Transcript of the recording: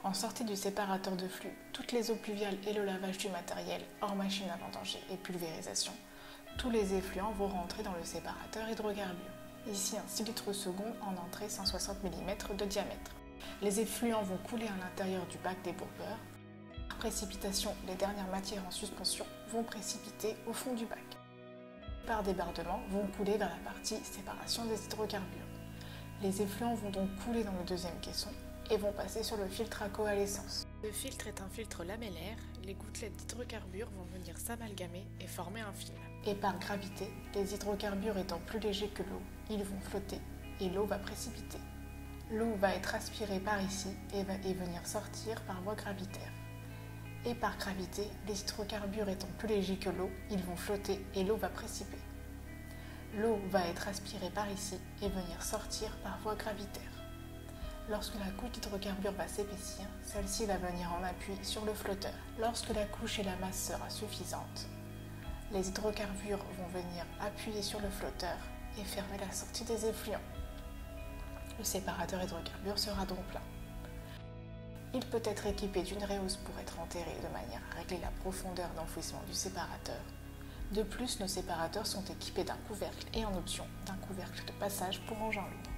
En sortie du séparateur de flux, toutes les eaux pluviales et le lavage du matériel, hors machine à vendanger et pulvérisation, tous les effluents vont rentrer dans le séparateur hydrocarbures. Ici un 6 litres second en entrée 160 mm de diamètre. Les effluents vont couler à l'intérieur du bac débourbeur. Par précipitation, les dernières matières en suspension vont précipiter au fond du bac. Par débordement, vont couler vers la partie séparation des hydrocarbures. Les effluents vont donc couler dans le deuxième caisson et vont passer sur le filtre à coalescence. Le filtre est un filtre lamellaire, les gouttelettes d'hydrocarbures vont venir s'amalgamer et former un film. Et par gravité, les hydrocarbures étant plus légers que l'eau, ils vont flotter et l'eau va précipiter. L'eau va être aspirée par ici et venir sortir par voie gravitaire. Et par gravité, les hydrocarbures étant plus légers que l'eau, ils vont flotter et l'eau va précipiter. L'eau va être aspirée par ici et venir sortir par voie gravitaire. Lorsque la couche d'hydrocarbures va s'épaissir, celle-ci va venir en appui sur le flotteur. Lorsque la couche et la masse sera suffisante, les hydrocarbures vont venir appuyer sur le flotteur et fermer la sortie des effluents. Le séparateur hydrocarbures sera donc plein. Il peut être équipé d'une réhausse pour être enterré de manière à régler la profondeur d'enfouissement du séparateur. De plus, nos séparateurs sont équipés d'un couvercle et en option d'un couvercle de passage pour engin lourd.